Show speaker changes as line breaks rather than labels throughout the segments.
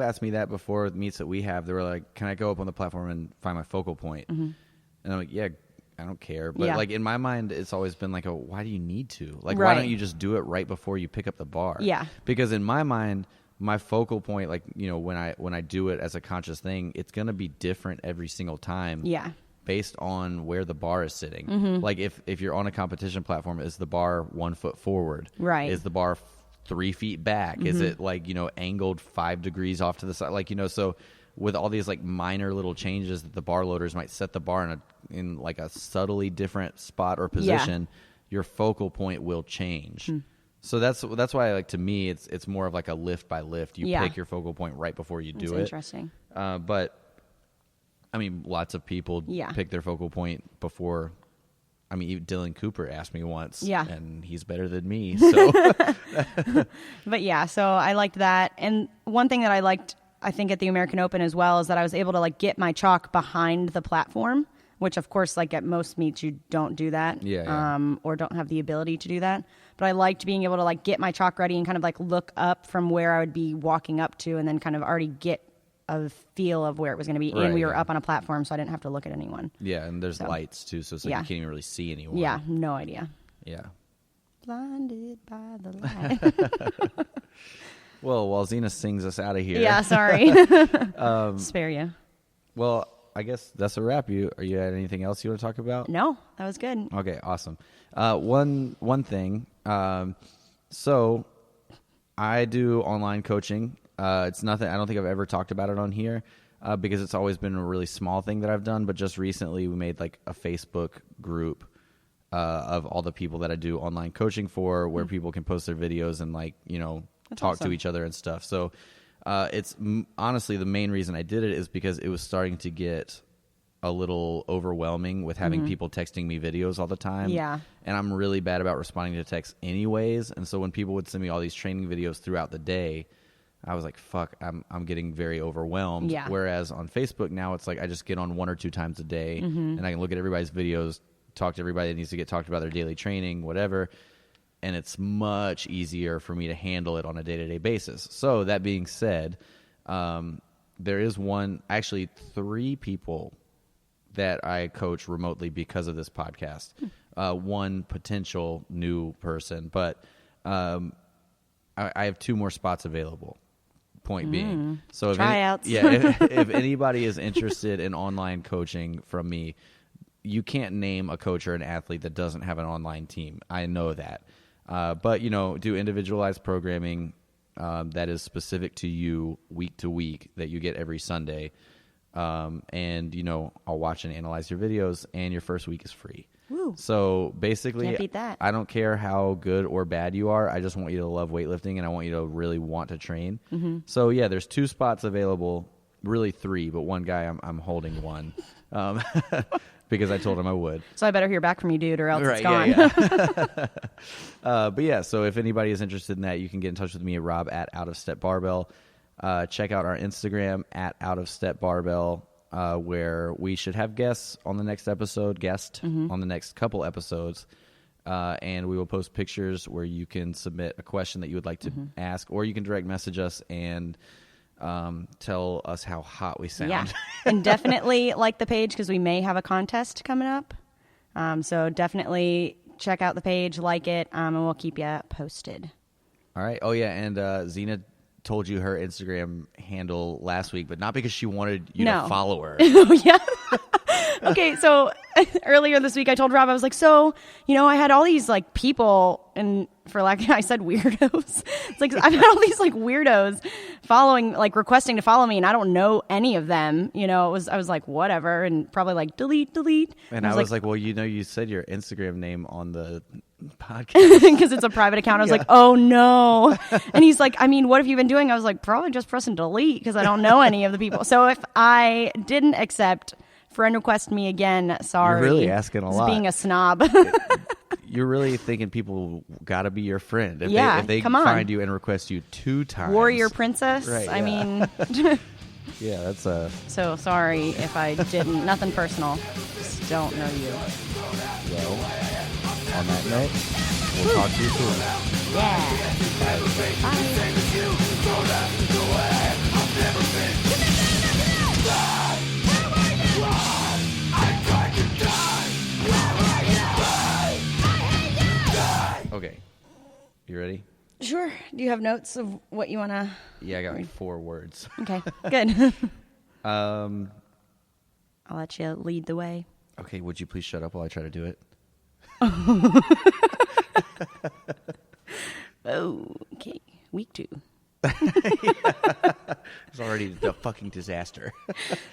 asked me that before the meets that we have. They were like, can I go up on the platform and find my focal point? Mm-hmm. And I'm like, yeah, I don't care. But like in my mind, it's always been like, why do you need to? Like, why don't you just do it right before you pick up the bar?
Yeah.
Because in my mind, my focal point, like, you know, when I do it as a conscious thing, it's going to be different every single time.
Yeah.
Based on where the bar is sitting.
Mm-hmm.
Like if you're on a competition platform, is the bar 1 foot forward?
Right.
Is the bar 3 feet back?
Mm-hmm.
Is it like, you know, angled 5 degrees off to the side? Like, you know, so with all these like minor little changes that the bar loaders might set the bar in like a subtly different spot or position, your focal point will change. So that's why, like, to me, it's more of like a lift by lift. You pick your focal point right before you do it.
Interesting.
But I mean, lots of people pick their focal point before. I mean, even Dylan Cooper asked me once, and he's better than me. So,
but yeah, so I liked that. And one thing that I liked, I think, at the American Open as well, is that I was able to like get my chalk behind the platform, which of course, like at most meets, you don't do that, or don't have the ability to do that. But I liked being able to like get my chalk ready and kind of like look up from where I would be walking up to, and then kind of already get a feel of where it was going to be. And we were up on a platform, so I didn't have to look at anyone.
Yeah, and there's lights too, so it's like you can't even really see anyone.
Yeah, no idea.
Yeah.
Blinded by the light.
Well, while Zena sings us out of here.
Yeah, sorry. Spare you.
Well, I guess that's a wrap. You had anything else you want to talk about?
No, that was good.
Okay, awesome. One thing. So I do online coaching. It's nothing. I don't think I've ever talked about it on here because it's always been a really small thing that I've done. But just recently, we made like a Facebook group of all the people that I do online coaching for, where people can post their videos and like, you know, talk to each other and stuff. So it's honestly the main reason I did it is because it was starting to get a little overwhelming with having people texting me videos all the time.
Yeah.
And I'm really bad about responding to texts anyways. And so when people would send me all these training videos throughout the day, I was like, fuck, I'm getting very overwhelmed.
Yeah.
Whereas on Facebook now, it's like I just get on 1 or 2 times a day and I can look at everybody's videos, talk to everybody that needs to get talked about their daily training, whatever. And it's much easier for me to handle it on a day-to-day basis. So that being said, there is actually 3 people that I coach remotely because of this podcast. One potential new person, but I have 2 more spots available. Point being, so
tryouts.
If anybody is interested in online coaching from me, you can't name a coach or an athlete that doesn't have an online team. I know that, but you know, do individualized programming that is specific to you week to week that you get every Sunday, and you know, I'll watch and analyze your videos, and your first week is free.
Woo.
So basically,
Can't beat that.
I don't care how good or bad you are. I just want you to love weightlifting, and I want you to really want to train. So yeah, there's 2 spots available, really 3, but one guy I'm holding one because I told him I would.
So I better hear back from you, dude, or else it's gone.
Yeah. But yeah, so if anybody is interested in that, you can get in touch with me at Rob at Out of Step Barbell. Check out our Instagram at Out of Step Barbell. Where we should have guests on the next episode, on the next couple episodes, and we will post pictures where you can submit a question that you would like to ask, or you can direct message us and tell us how hot we sound.
Yeah, and definitely like the page because we may have a contest coming up. So definitely check out the page, like it, and we'll keep you posted.
All right. Oh, yeah, and Zena told you her Instagram handle last week, but not because she wanted you to follow her.
Yeah. Okay, so earlier this week I told Rob, I was like, so, you know, I had all these like people, and for like I said weirdos. It's like I've had all these like weirdos following, like requesting to follow me, and I don't know any of them. You know, I was like, whatever, and probably like delete.
And I was like, well, you know, you said your Instagram name on the podcast
because it's a private account. I was like, oh no. And he's like, I mean, what have you been doing? I was like, probably just pressing delete because I don't know any of the people. So if I didn't accept friend request me again, sorry.
You're really asking a lot.
Being a snob.
You're really thinking people got to be your friend. If they
come on.
find you and request you 2 times.
Warrior princess.
Right,
I mean.
Yeah, that's
So sorry if I didn't. Nothing personal. Just don't know you.
Well, on that note, we'll talk to you soon.
Yeah.
Bye.
Bye. Sure. Do you have notes of what you want to?
Yeah, I got like 4 words.
Okay, good.
Um,
I'll let you lead the way.
okay, would you please shut up while I try to do it?
Okay, week 2.
It's already a fucking disaster.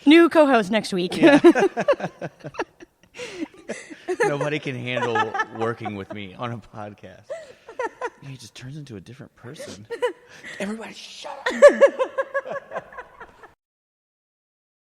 New co-host next week.
Yeah. Nobody can handle working with me on a podcast. He just turns into a different person. Everybody shut up.